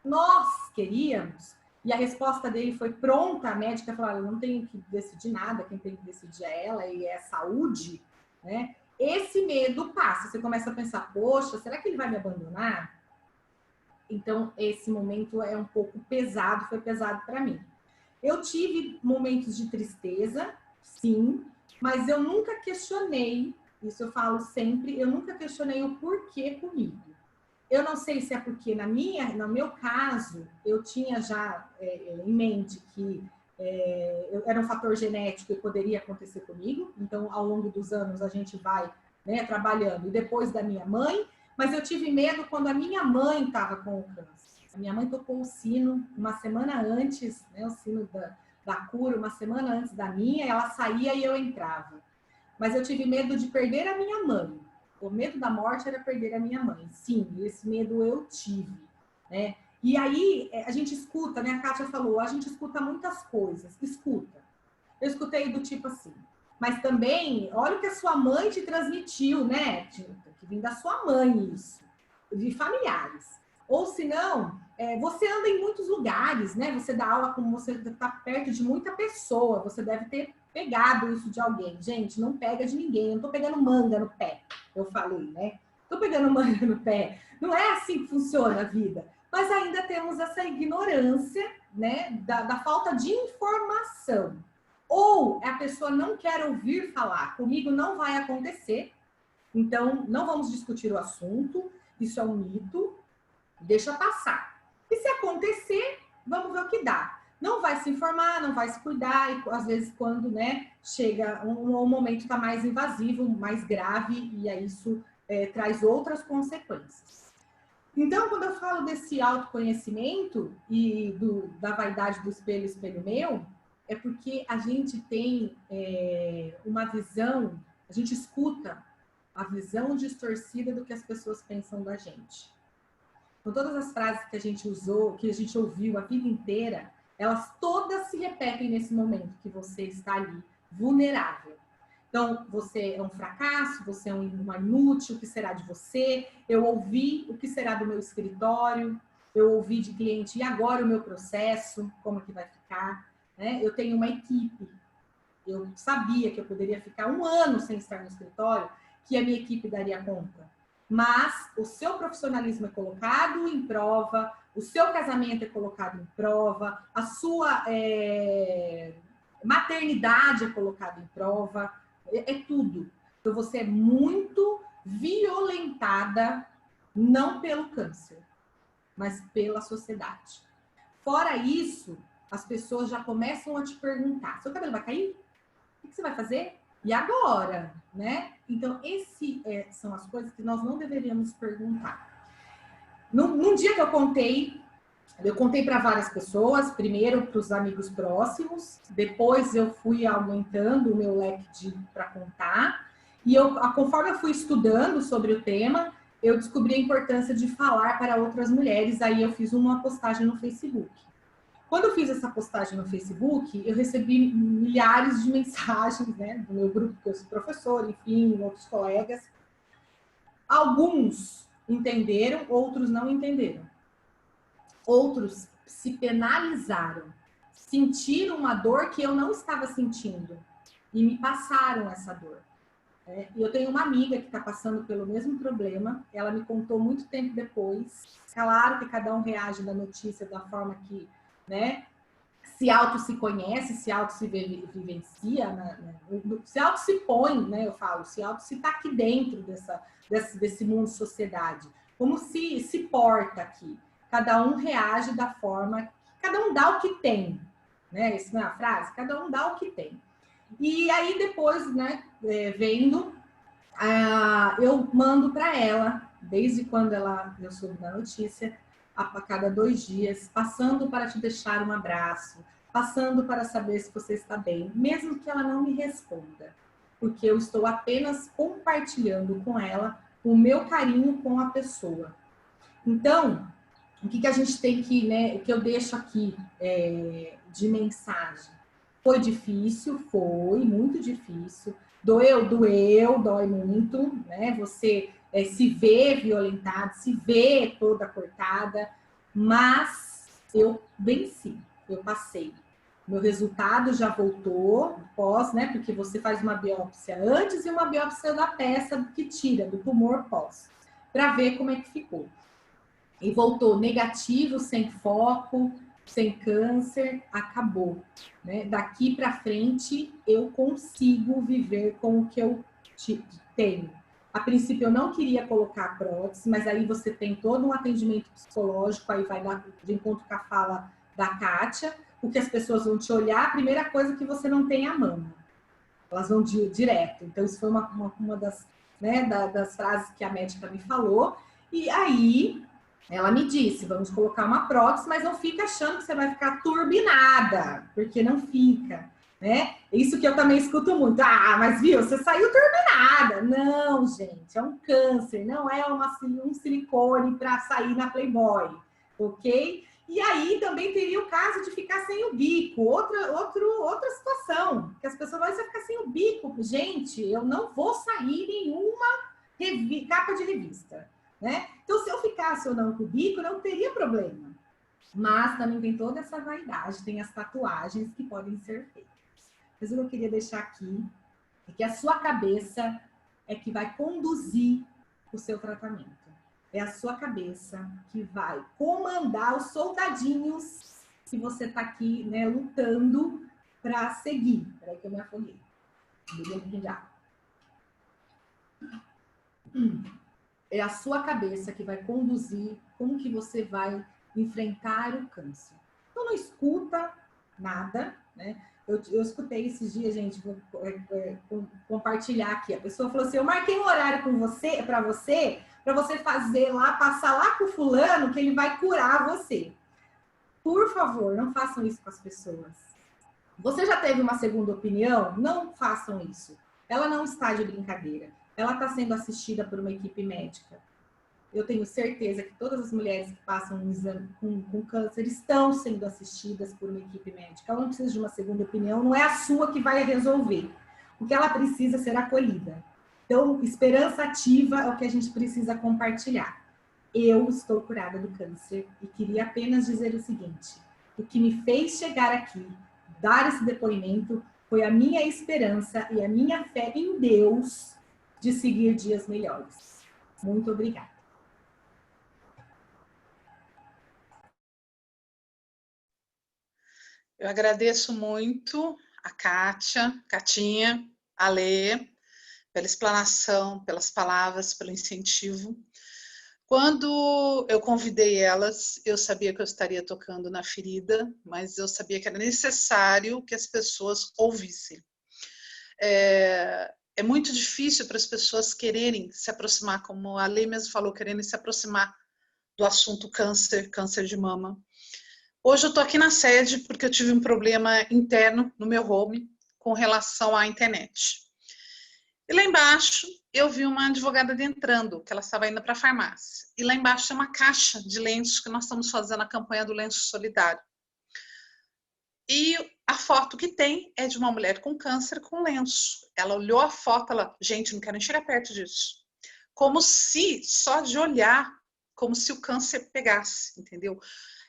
nós queríamos, e a resposta dele foi pronta, a médica falou, eu não tenho que decidir nada, quem tem que decidir é ela e é saúde, né? Esse medo passa, você começa a pensar, poxa, será que ele vai me abandonar? Então, esse momento é um pouco pesado, foi pesado para mim. Eu tive momentos de tristeza, sim, mas eu nunca questionei, isso eu falo sempre, eu nunca questionei o porquê comigo. Eu não sei se é porque no meu caso, eu tinha já em mente que era um fator genético que poderia acontecer comigo, então ao longo dos anos a gente vai, né, trabalhando, e depois da minha mãe, mas eu tive medo quando a minha mãe estava com o câncer. A minha mãe tocou o sino uma semana antes, né, o sino da cura, uma semana antes da minha, ela saía e eu entrava. Mas eu tive medo de perder a minha mãe. O medo da morte era perder a minha mãe. Sim, esse medo eu tive, né? E aí, a gente escuta, né? A Kátia falou, a gente escuta muitas coisas. Escuta. Eu escutei do tipo assim, mas também, olha o que a sua mãe te transmitiu, né? Que vem da sua mãe isso, de familiares. Ou se não, você anda em muitos lugares, né? Você dá aula como você está perto de muita pessoa, você deve ter pegado isso de alguém. Gente, não pega de ninguém, eu não tô pegando manga no pé, eu falei, né? Tô pegando manga no pé. Não é assim que funciona a vida. Mas ainda temos essa ignorância, né? Da falta de informação. Ou a pessoa não quer ouvir falar, comigo não vai acontecer, então não vamos discutir o assunto, isso é um mito, deixa passar. E se acontecer, vamos ver o que dá. Não vai se informar, não vai se cuidar, e às vezes quando, né, chega um momento que está mais invasivo, mais grave, e aí isso traz outras consequências. Então, quando eu falo desse autoconhecimento e da vaidade do espelho, espelho meu, é porque a gente tem uma visão, a gente escuta a visão distorcida do que as pessoas pensam da gente. Então, todas as frases que a gente usou, que a gente ouviu a vida inteira, elas todas se repetem nesse momento que você está ali, vulnerável. Então, você é um fracasso, você é uma inútil, o que será de você? Eu ouvi o que será do meu escritório, eu ouvi de cliente, e agora o meu processo, como que vai ficar? Né? Eu tenho uma equipe, eu sabia que eu poderia ficar 1 ano sem estar no escritório, que a minha equipe daria conta. Mas o seu profissionalismo é colocado em prova, o seu casamento é colocado em prova, a sua maternidade é colocada em prova, é tudo. Então, você é muito violentada, não pelo câncer, mas pela sociedade. Fora isso, as pessoas já começam a te perguntar, seu cabelo vai cair? O que você vai fazer? E agora? Né? Então, são as coisas que nós não deveríamos perguntar. Num dia que eu contei para várias pessoas, primeiro para os amigos próximos, depois eu fui aumentando o meu leque para contar, E conforme eu fui estudando sobre o tema, eu descobri a importância de falar para outras mulheres. Aí eu fiz uma postagem no Facebook. Quando eu fiz essa postagem no Facebook, eu recebi milhares de mensagens, né, do meu grupo, que eu sou professora, enfim, outros colegas. Alguns entenderam, outros não entenderam. Outros se penalizaram, sentiram uma dor que eu não estava sentindo e me passaram essa dor. Eu tenho uma amiga que está passando pelo mesmo problema, ela me contou muito tempo depois. Claro que cada um reage da notícia da forma que, né, se auto se conhece, se auto se vivencia, se auto se põe, né, eu falo, se auto se está aqui dentro desse mundo sociedade, como se porta aqui. Cada um reage da forma, cada um dá o que tem, né? Isso não é a frase? Cada um dá o que tem. E aí depois, né, vendo, eu mando para ela, desde quando eu soube da notícia, a cada 2 dias, passando para te deixar um abraço, passando para saber se você está bem, mesmo que ela não me responda, porque eu estou apenas compartilhando com ela o meu carinho com a pessoa. Então, o que a gente tem que, né, o que eu deixo aqui de mensagem? Foi difícil, foi muito difícil. Doeu, dói muito, né? Você se vê violentada, se vê toda cortada, mas eu venci, eu passei. Meu resultado já voltou, pós, né? Porque você faz uma biópsia antes e uma biópsia da peça que tira, do tumor pós, para ver como é que ficou. E voltou negativo, sem foco, sem câncer, acabou. Né? Daqui para frente, eu consigo viver com o que eu tenho. A princípio, eu não queria colocar prótese, mas aí você tem todo um atendimento psicológico, aí vai dar de encontro com a fala da Kátia, porque as pessoas vão te olhar, a primeira coisa que você não tem é a mama. Elas vão direto. Então, isso foi uma das, né, das frases que a médica me falou. E aí, ela me disse, vamos colocar uma prótese, mas não fica achando que você vai ficar turbinada, porque não fica, né? Isso que eu também escuto muito. Ah, mas viu, você saiu turbinada. Não, gente, é um câncer, não é um silicone para sair na Playboy, ok? E aí também teria o caso de ficar sem o bico, outra situação, que as pessoas vão ficar sem o bico. Gente, eu não vou sair em nenhuma capa de revista. Né? Então, se eu ficasse ou não com o bico, não teria problema. Mas também tem toda essa vaidade, tem as tatuagens que podem ser feitas. Mas o que eu queria deixar aqui é que a sua cabeça é que vai conduzir o seu tratamento. É a sua cabeça que vai comandar os soldadinhos que você está aqui, né, lutando para seguir. Peraí que eu me afoguei. Bebi um pouquinho de água. É a sua cabeça que vai conduzir como que você vai enfrentar o câncer. Então, não escuta nada, né? Eu escutei esses dias, gente, vou compartilhar aqui. A pessoa falou assim, eu marquei um horário com você, para você fazer lá, passar lá com o fulano, que ele vai curar você. Por favor, não façam isso com as pessoas. Você já teve uma segunda opinião? Não façam isso. Ela não está de brincadeira. Ela está sendo assistida por uma equipe médica. Eu tenho certeza que todas as mulheres que passam um exame com câncer estão sendo assistidas por uma equipe médica. Ela não precisa de uma segunda opinião, não é a sua que vai resolver. O que ela precisa é ser acolhida. Então, esperança ativa é o que a gente precisa compartilhar. Eu estou curada do câncer e queria apenas dizer o seguinte: o que me fez chegar aqui, dar esse depoimento, foi a minha esperança e a minha fé em Deus de seguir dias melhores. Muito obrigada. Eu agradeço muito a Catinha, a Lê, pela explanação, pelas palavras, pelo incentivo. Quando eu convidei elas, eu sabia que eu estaria tocando na ferida, mas eu sabia que era necessário que as pessoas ouvissem. É muito difícil para as pessoas quererem se aproximar, como a Lê mesmo falou, querendo se aproximar do assunto câncer de mama. Hoje eu estou aqui na sede porque eu tive um problema interno no meu home com relação à internet. E lá embaixo, eu vi uma advogada entrando, que ela estava indo para a farmácia. E lá embaixo tem uma caixa de lenços que nós estamos fazendo a campanha do lenço solidário. E a foto que tem é de uma mulher com câncer com lenço. Ela olhou a foto, ela, gente, não quero nem chegar perto disso. Como se, só de olhar, como se o câncer pegasse, entendeu?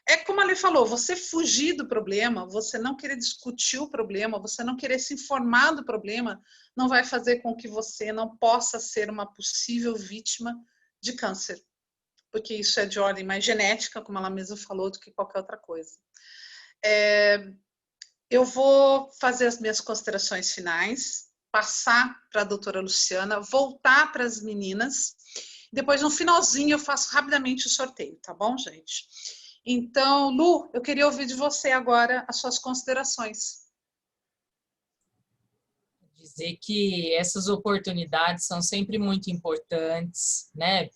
É como a Lê falou, você fugir do problema, você não querer discutir o problema, você não querer se informar do problema, não vai fazer com que você não possa ser uma possível vítima de câncer. Porque isso é de ordem mais genética, como ela mesma falou, do que qualquer outra coisa. Eu vou fazer as minhas considerações finais, passar para a doutora Luciana, voltar para as meninas, depois no finalzinho eu faço rapidamente o sorteio, tá bom, gente? Então, Lu, eu queria ouvir de você agora as suas considerações. Dizer que essas oportunidades são sempre muito importantes, né?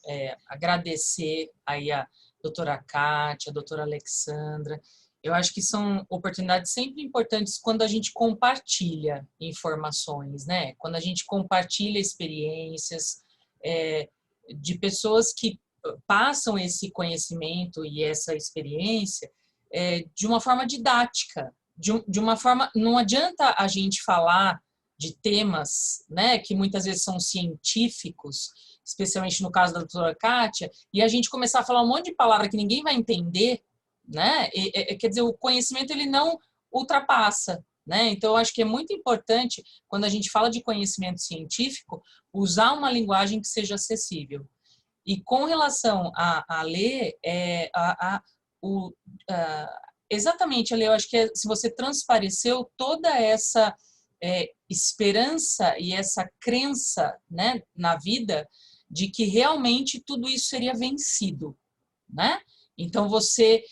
Agradecer aí a doutora Kátia, a doutora Alexandra. Eu acho que são oportunidades sempre importantes quando a gente compartilha informações, né? Quando a gente compartilha experiências de pessoas que passam esse conhecimento e essa experiência de uma forma didática, de uma forma... Não adianta a gente falar de temas, né, que muitas vezes são científicos, especialmente no caso da doutora Kátia, e a gente começar a falar um monte de palavra que ninguém vai entender, né? Quer dizer, o conhecimento ele não ultrapassa, né? Então, eu acho que é muito importante, quando a gente fala de conhecimento científico, usar uma linguagem que seja acessível. E com relação a ler, exatamente, eu acho que se você transpareceu toda essa esperança e essa crença, né, na vida de que realmente tudo isso seria vencido, né? Então você,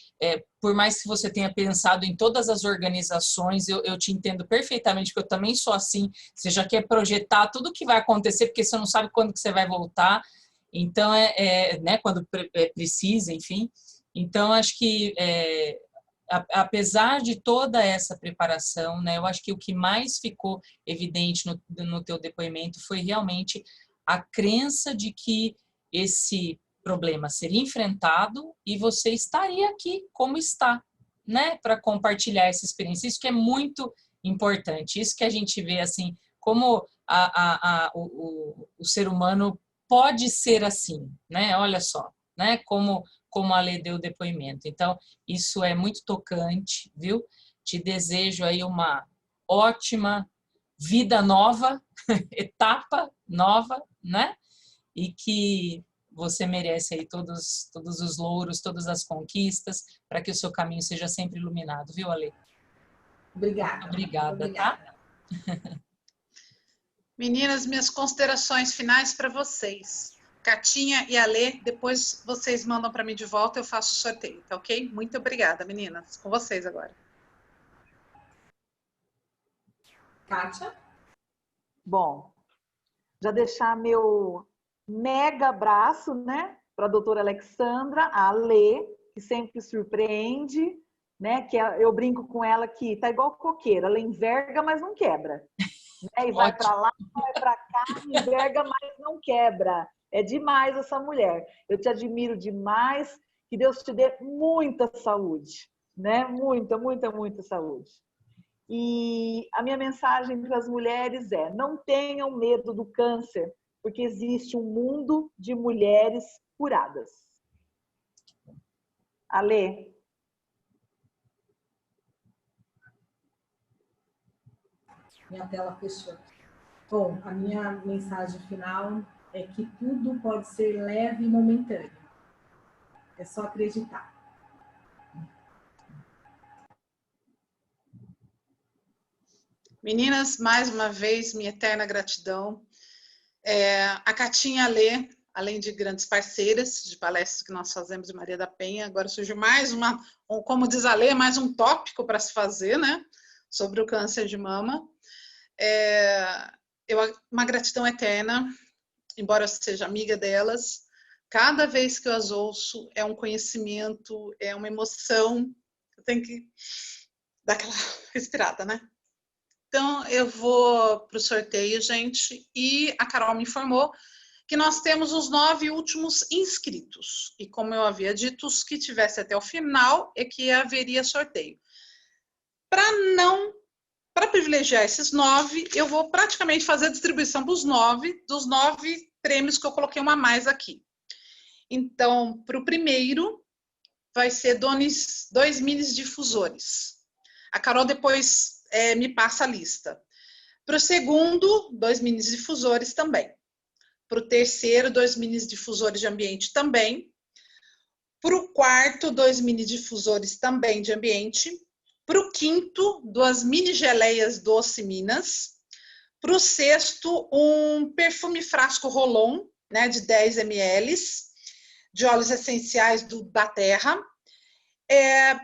por mais que você tenha pensado em todas as organizações, eu te entendo perfeitamente, porque eu também sou assim, você já quer projetar tudo o que vai acontecer, porque você não sabe quando que você vai voltar, então né, quando precisa, enfim. Então acho que apesar de toda essa preparação, né, eu acho que o que mais ficou evidente no teu depoimento foi realmente a crença de que esse problema seria enfrentado e você estaria aqui como está, né, para compartilhar essa experiência. Isso que é muito importante, isso que a gente vê assim, como o ser humano pode ser assim, né? Olha só, né? Como a Lê deu o depoimento. Então, isso é muito tocante, viu? Te desejo aí uma ótima vida nova, etapa nova, né? E que você merece aí todos os louros, todas as conquistas, para que o seu caminho seja sempre iluminado, viu, Ale? Obrigada. Obrigada, tá? Meninas, minhas considerações finais para vocês. Catinha e Alê, depois vocês mandam para mim de volta, eu faço o sorteio, tá ok? Muito obrigada, meninas. Com vocês agora. Kátia? Bom, já deixar meu mega abraço, né, para a doutora Alexandra, a Alê, que sempre surpreende, né, que eu brinco com ela que tá igual coqueira, ela enverga, mas não quebra. Né, e vai para lá, vai para cá, enverga, mas não quebra. É demais essa mulher. Eu te admiro demais. Que Deus te dê muita saúde, né? Muita, muita, muita saúde. E a minha mensagem para as mulheres é: não tenham medo do câncer, porque existe um mundo de mulheres curadas. Alê. Minha tela fechou. Bom, a minha mensagem final é que tudo pode ser leve e momentâneo. É só acreditar. Meninas, mais uma vez, minha eterna gratidão. A Catinha e a Alê, além de grandes parceiras de palestras que nós fazemos de Maria da Penha, agora surgiu mais como diz a Alê, mais um tópico para se fazer, né? Sobre o câncer de mama. Uma gratidão eterna, embora eu seja amiga delas, cada vez que eu as ouço é um conhecimento, é uma emoção, eu tenho que dar aquela respirada, né? Então, eu vou para o sorteio, gente, e a Carol me informou que nós temos os 9 últimos inscritos. E como eu havia dito, os que tivessem até o final é que haveria sorteio. Para privilegiar esses 9, eu vou praticamente fazer a distribuição dos 9 prêmios que eu coloquei uma a mais aqui. Então, para o primeiro, vai ser 2 minis difusores. A Carol depois me passa a lista. Para o segundo, 2 minis difusores também. Para o terceiro, 2 minis difusores de ambiente também. Para o quarto, 2 mini difusores também de ambiente. Para o quinto, 2 mini geleias Doce Minas. Para o sexto, um perfume frasco Rolon, né, de 10 ml, de óleos essenciais da Terra.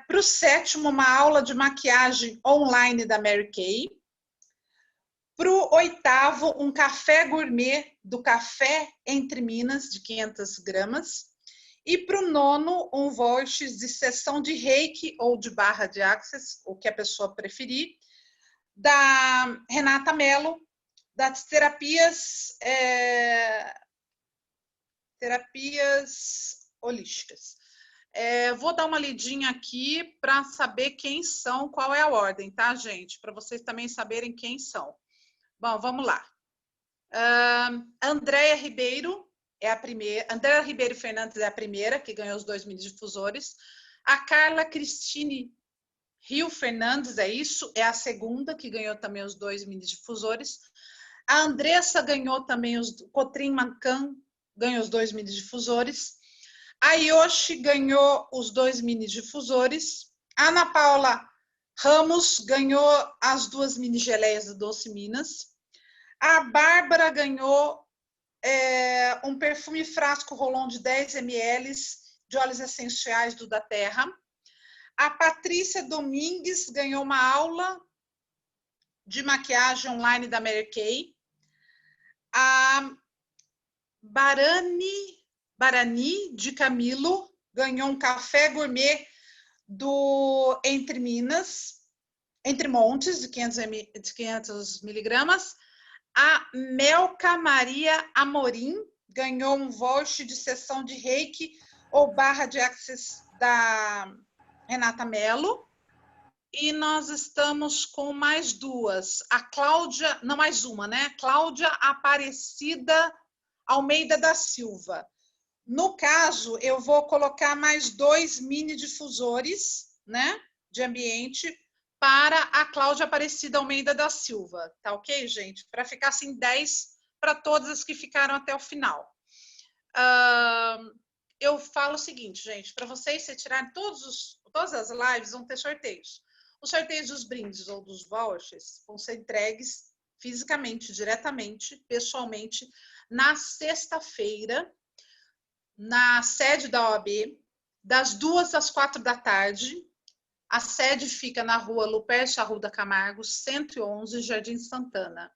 Para o sétimo, uma aula de maquiagem online da Mary Kay. Para o oitavo, um café gourmet do Café Entre Minas, de 500 gramas. E para o nono, um voucher de sessão de reiki ou de barra de access, o que a pessoa preferir, da Renata Mello, das terapias holísticas. Vou dar uma lidinha aqui para saber quem são, qual é a ordem, tá, gente? Para vocês também saberem quem são. Bom, vamos lá. Andréia Ribeiro é a primeira. Andréia Ribeiro Fernandes é a primeira, que ganhou os 2 mini difusores. A Carla Cristine Rio Fernandes, é a segunda, que ganhou também os 2 mini difusores. A Andressa ganhou também Cotrim Mancan, ganhou os 2 mini difusores. A Yoshi ganhou os 2 mini difusores. A Ana Paula Ramos ganhou as 2 mini geleias do Doce Minas. A Bárbara ganhou um perfume frasco Rolon de 10 ml de óleos essenciais da Terra. A Patrícia Domingues ganhou uma aula de maquiagem online da Mary Kay. A Barani de Camilo ganhou um café gourmet do Entre Montes, de 500 miligramas. A Melca Maria Amorim ganhou um voucher de sessão de reiki ou barra de access da Renata Mello. E nós estamos com mais 2. A Cláudia, não, mais uma, né? Cláudia Aparecida Almeida da Silva. No caso, eu vou colocar mais 2 mini difusores, né, de ambiente para a Cláudia Aparecida Almeida da Silva. Tá ok, gente? Para ficar assim 10 para todas as que ficaram até o final. Eu falo o seguinte, gente, para vocês retirarem todas as lives, vão ter sorteios. Os sorteios dos brindes ou dos vouchers vão ser entregues fisicamente, diretamente, pessoalmente, na sexta-feira, na sede da OAB, das 2 às 4 da tarde. A sede fica na rua Lupercio Arruda Camargo, 111, Jardim Santana.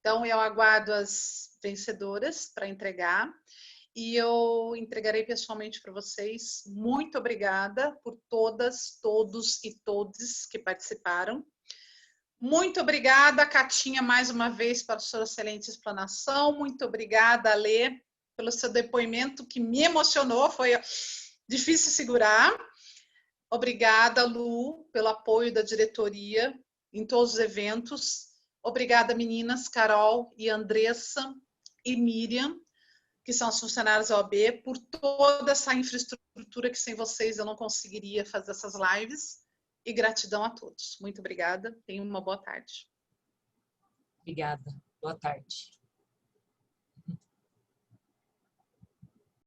Então, eu aguardo as vencedoras para entregar e eu entregarei pessoalmente para vocês. Muito obrigada por todas, todos e todes que participaram. Muito obrigada, Catinha, mais uma vez, pela sua excelente explanação. Muito obrigada, Alê, pelo seu depoimento, que me emocionou, foi difícil segurar. Obrigada, Lu, pelo apoio da diretoria em todos os eventos. Obrigada, meninas, Carol e Andressa e Miriam, que são as funcionárias da OAB, por toda essa infraestrutura que sem vocês eu não conseguiria fazer essas lives. E gratidão a todos. Muito obrigada. Tenham uma boa tarde. Obrigada. Boa tarde.